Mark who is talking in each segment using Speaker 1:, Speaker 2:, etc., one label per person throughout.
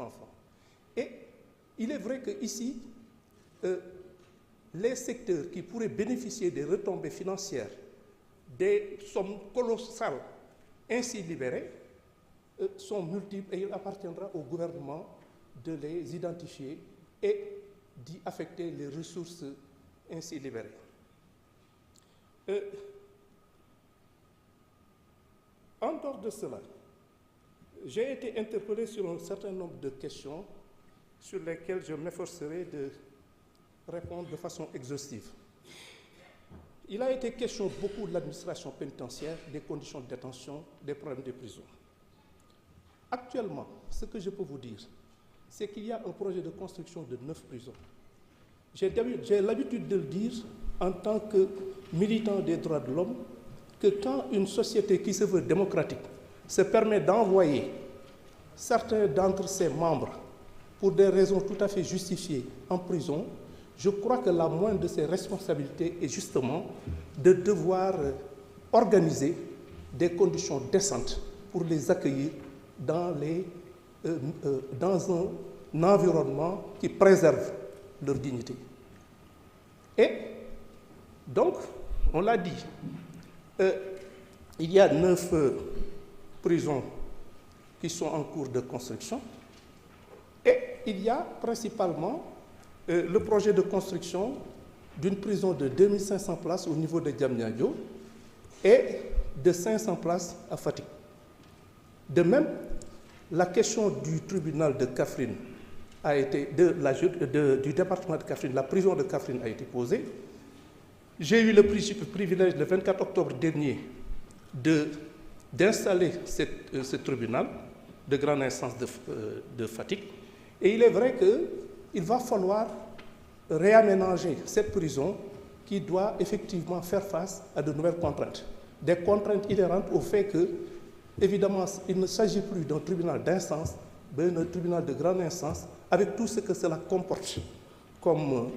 Speaker 1: enfants. Et il est vrai qu'ici, les secteurs qui pourraient bénéficier des retombées financières, des sommes colossales ainsi libérées, sont multiples et il appartiendra au gouvernement de les identifier et d'y affecter les ressources ainsi libérées. En dehors de cela, j'ai été interpellé sur un certain nombre de questions sur lesquelles je m'efforcerai de répondre de façon exhaustive. Il a été question beaucoup de l'administration pénitentiaire, des conditions de détention, des problèmes de prison. Actuellement, ce que je peux vous dire, c'est qu'il y a un projet de construction de 9 prisons. J'ai l'habitude de le dire en tant que militant des droits de l'homme, que quand une société qui se veut démocratique se permet d'envoyer certains d'entre ses membres pour des raisons tout à fait justifiées en prison, je crois que la moindre de ses responsabilités est justement de devoir organiser des conditions décentes pour les accueillir dans un environnement qui préserve leur dignité. Et donc, on l'a dit, il y a 9 prisons qui sont en cours de construction et il y a principalement le projet de construction d'une prison de 2500 places au niveau de Diamniadio et de 500 places à Fatick. De même, la question du tribunal de Kaffrine a été, du département de Kaffrine, la prison de Kaffrine a été posée. J'ai eu le privilège le 24 octobre dernier d'installer ce tribunal de grande instance de Fatick. Et il est vrai qu'il va falloir réaménager cette prison qui doit effectivement faire face à de nouvelles contraintes. Des contraintes inhérentes au fait que, évidemment, il ne s'agit plus d'un tribunal d'instance, mais d'un tribunal de grande instance, avec tout ce que cela comporte comme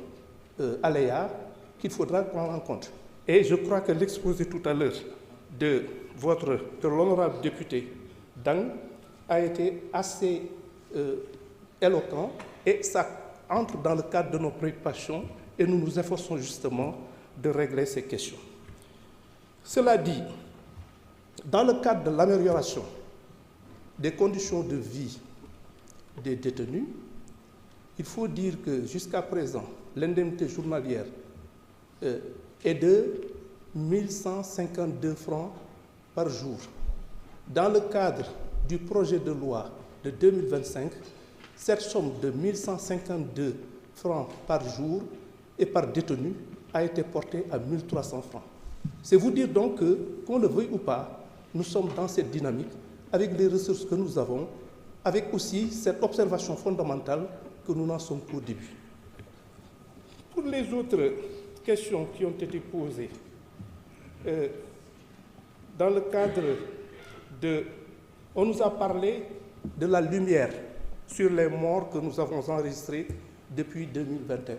Speaker 1: aléas qu'il faudra prendre en compte. Et je crois que l'exposé tout à l'heure de l'honorable député Dang a été assez éloquent et ça entre dans le cadre de nos préoccupations et nous nous efforçons justement de régler ces questions. Cela dit, dans le cadre de l'amélioration des conditions de vie des détenus, il faut dire que jusqu'à présent, l'indemnité journalière est de 1152 francs par jour. Dans le cadre du projet de loi de 2025, cette somme de 1152 francs par jour et par détenu a été portée à 1300 francs. C'est vous dire donc que, qu'on le veuille ou pas, nous sommes dans cette dynamique avec les ressources que nous avons, avec aussi cette observation fondamentale que nous n'en sommes qu'au début. Pour les autres questions qui ont été posées, dans le cadre de... On nous a parlé de la lumière sur les morts que nous avons enregistrés depuis 2021.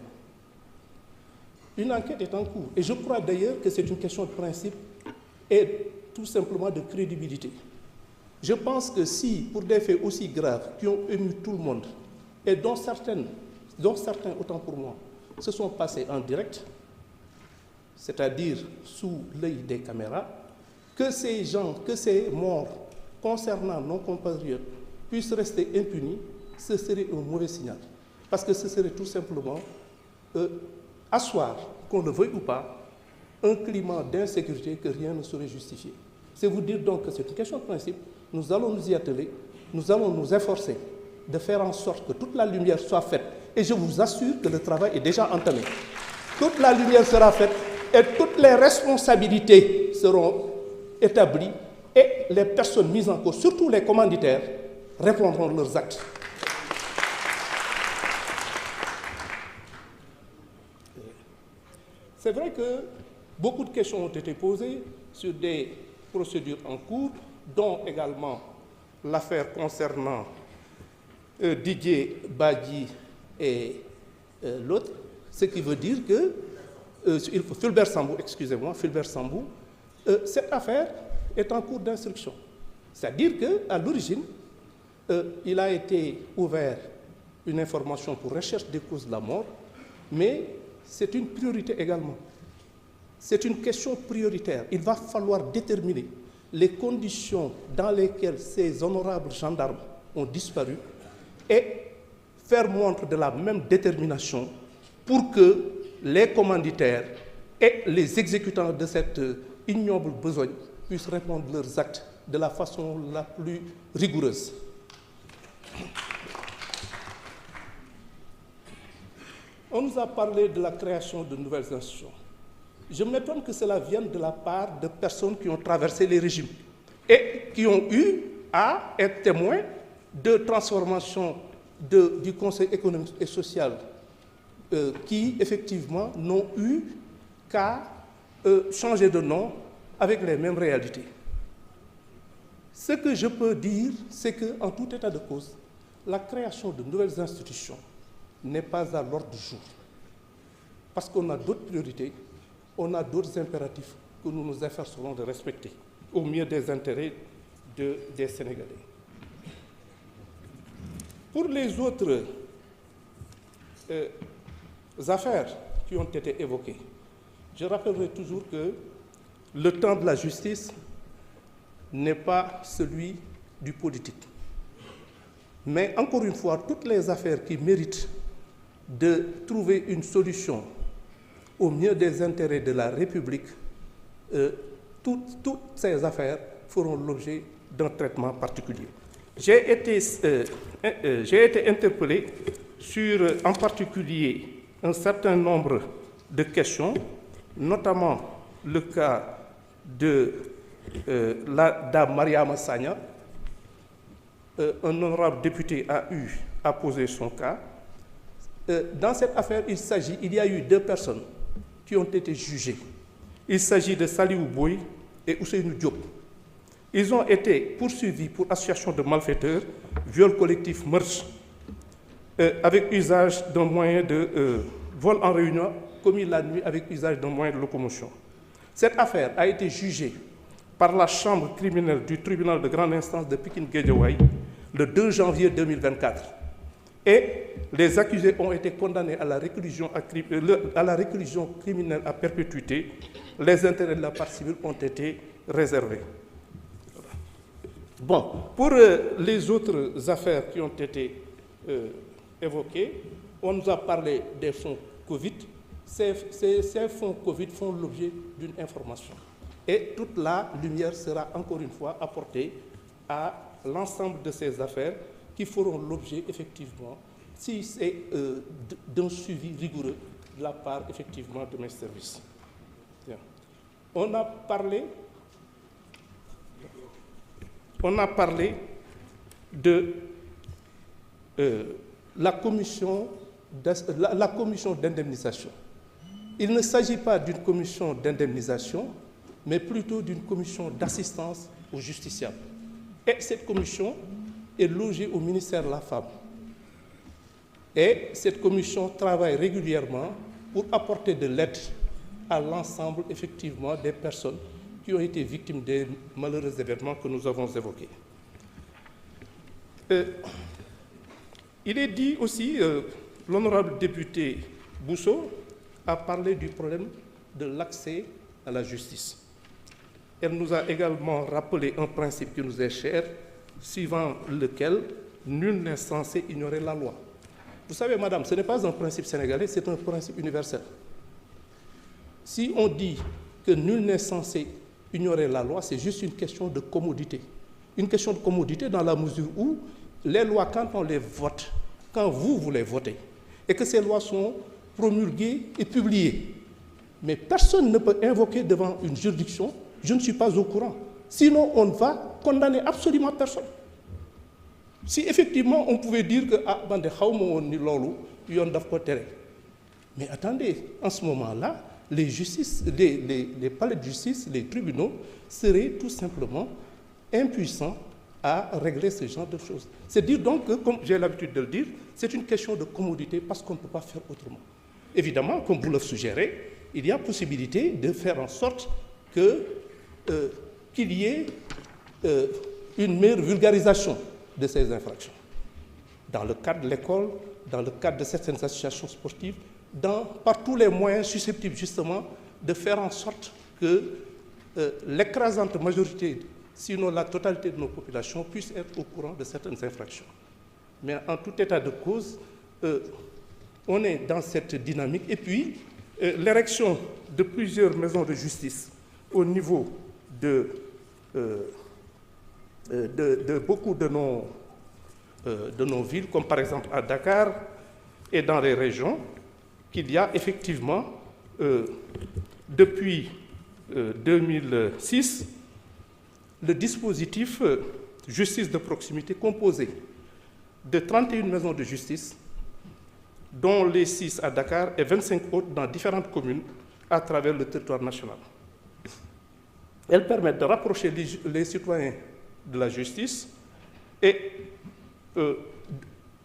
Speaker 1: Une enquête est en cours et je crois d'ailleurs que c'est une question de principe et tout simplement de crédibilité. Je pense que si, pour des faits aussi graves qui ont ému tout le monde et dont certains, autant pour moi, se sont passés en direct, c'est-à-dire sous l'œil des caméras, que ces gens, que ces morts concernant nos compatriotes puissent rester impunis, ce serait un mauvais signal. Parce que ce serait tout simplement asseoir, qu'on le veuille ou pas, un climat d'insécurité que rien ne saurait justifier. C'est vous dire donc que c'est une question de principe, nous allons nous y atteler, nous allons nous efforcer de faire en sorte que toute la lumière soit faite. Et je vous assure que le travail est déjà entamé. Toute la lumière sera faite et toutes les responsabilités seront établies et les personnes mises en cause, surtout les commanditaires, répondront de leurs actes. C'est vrai que beaucoup de questions ont été posées sur des procédures en cours, dont également l'affaire concernant Didier Badji et l'autre, ce qui veut dire que Fulbert Sambou, excusez-moi, Fulbert Sambou, cette affaire est en cours d'instruction. C'est-à-dire qu'à l'origine, il a été ouvert une information pour recherche des causes de la mort, mais c'est une priorité également. C'est une question prioritaire. Il va falloir déterminer les conditions dans lesquelles ces honorables gendarmes ont disparu et faire montre de la même détermination pour que les commanditaires et les exécutants de cette ignoble besogne puissent répondre leurs actes de la façon la plus rigoureuse. On nous a parlé de la création de nouvelles institutions. Je m'étonne que cela vienne de la part de personnes qui ont traversé les régimes et qui ont eu à être témoins de transformations du Conseil économique et social qui, effectivement, n'ont eu qu'à changer de nom avec les mêmes réalités. Ce que je peux dire, c'est qu'en tout état de cause, la création de nouvelles institutions n'est pas à l'ordre du jour. Parce qu'on a d'autres priorités, on a d'autres impératifs que nous nous efforcerons de respecter au mieux des intérêts des Sénégalais. Pour les autres affaires qui ont été évoquées, je rappellerai toujours que le temps de la justice n'est pas celui du politique. Mais encore une fois, toutes les affaires qui méritent de trouver une solution au mieux des intérêts de la République, toutes ces affaires feront l'objet d'un traitement particulier. J'ai été interpellé sur, en particulier, un certain nombre de questions, notamment le cas de la dame Mariama Sagna. Un honorable député a eu à poser son cas. Dans cette affaire, il y a eu 2 personnes qui ont été jugées. Il s'agit de Saliou Boy et Ousseynou Diop. Ils ont été poursuivis pour association de malfaiteurs, viol collectif, meurtre, avec usage d'un moyen de vol en réunion commis la nuit avec usage d'un moyen de locomotion. Cette affaire a été jugée par la chambre criminelle du tribunal de grande instance de Pikine-Guédiawaye le 2 janvier 2024. Et les accusés ont été condamnés à la réclusion criminelle à perpétuité. Les intérêts de la partie civile ont été réservés. Bon, pour les autres affaires qui ont été évoquées, on nous a parlé des fonds Covid. Ces fonds Covid font l'objet d'une information. Et toute la lumière sera encore une fois apportée à l'ensemble de ces affaires qui feront l'objet, effectivement, si c'est d'un suivi rigoureux de la part, effectivement, de mes services. Bien. On a parlé de la commission d'indemnisation. Il ne s'agit pas d'une commission d'indemnisation, mais plutôt d'une commission d'assistance aux justiciables. Et cette commission est logée au ministère de la Femme. Et cette commission travaille régulièrement pour apporter de l'aide à l'ensemble, effectivement, des personnes qui ont été victimes des malheureux événements que nous avons évoqués. Il est dit aussi, l'honorable député Bousso a parlé du problème de l'accès à la justice. Elle nous a également rappelé un principe qui nous est cher, suivant lequel nul n'est censé ignorer la loi. Vous savez, madame, ce n'est pas un principe sénégalais, c'est un principe universel. Si on dit que nul n'est censé ignorer la loi, c'est juste une question de commodité. Une question de commodité dans la mesure où les lois, quand on les vote, quand vous les votez, et que ces lois sont promulguées et publiées, mais personne ne peut invoquer devant une juridiction « je ne suis pas au courant ». Sinon, on va condamner absolument personne. Si effectivement on pouvait dire que ah bande xawma won ni lolu yon daf ko téré. Mais attendez, en ce moment-là, les palais de justice, les tribunaux seraient tout simplement impuissants à régler ce genre de choses. C'est dire donc que, comme j'ai l'habitude de le dire, c'est une question de commodité parce qu'on ne peut pas faire autrement. Évidemment, comme vous le suggérez, il y a possibilité de faire en sorte qu'il y ait une meilleure vulgarisation de ces infractions. Dans le cadre de l'école, dans le cadre de certaines associations sportives, par tous les moyens susceptibles justement de faire en sorte que l'écrasante majorité, sinon la totalité de nos populations, puisse être au courant de certaines infractions. Mais en tout état de cause, on est dans cette dynamique. Et puis, l'érection de plusieurs maisons de justice au niveau de beaucoup de nos villes, comme par exemple à Dakar et dans les régions, qu'il y a effectivement, depuis 2006, le dispositif justice de proximité composé de 31 maisons de justice, dont les 6 à Dakar et 25 autres dans différentes communes à travers le territoire national. Elles permettent de rapprocher les citoyens de la justice et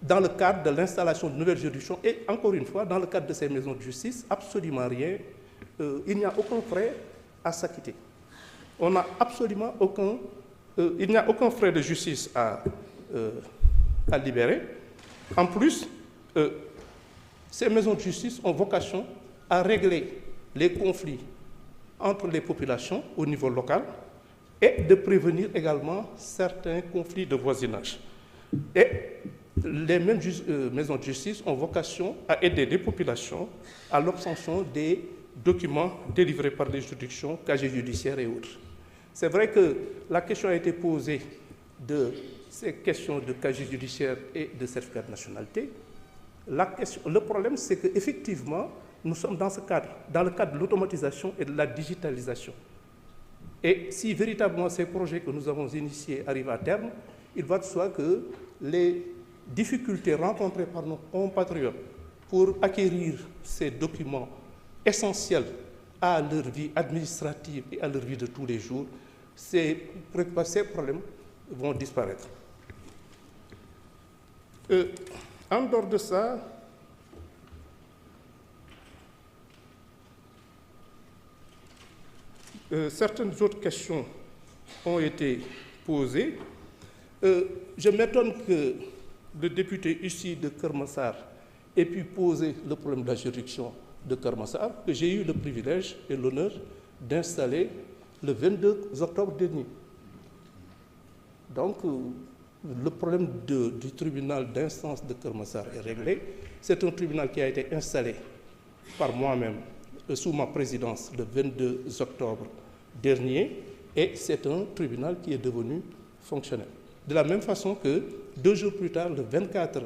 Speaker 1: dans le cadre de l'installation de nouvelles juridictions et encore une fois, dans le cadre de ces maisons de justice, absolument rien, il n'y a aucun frais à s'acquitter. On n'a absolument il n'y a aucun frais de justice à libérer. En plus, ces maisons de justice ont vocation à régler les conflits entre les populations au niveau local et de prévenir également certains conflits de voisinage. Et les mêmes maisons de justice ont vocation à aider les populations à l'obtention des documents délivrés par les juridictions, casiers judiciaires et autres. C'est vrai que la question a été posée de ces questions de casier judiciaire et de certificat de nationalité. Le problème, c'est qu'effectivement, nous sommes dans ce cadre, dans le cadre de l'automatisation et de la digitalisation. Et si véritablement ces projets que nous avons initiés arrivent à terme, il va de soi que les difficultés rencontrées par nos compatriotes pour acquérir ces documents essentiels à leur vie administrative et à leur vie de tous les jours, ces problèmes vont disparaître. En dehors de ça, certaines autres questions ont été posées. Je m'étonne que le député ici de Keur Massar ait pu poser le problème de la juridiction de Keur Massar, que j'ai eu le privilège et l'honneur d'installer le 22 octobre dernier. Donc, le problème du tribunal d'instance de Keur Massar est réglé. C'est un tribunal qui a été installé par moi-même sous ma présidence le 22 octobre dernier et c'est un tribunal qui est devenu fonctionnel. De la même façon que 2 jours plus tard, le 24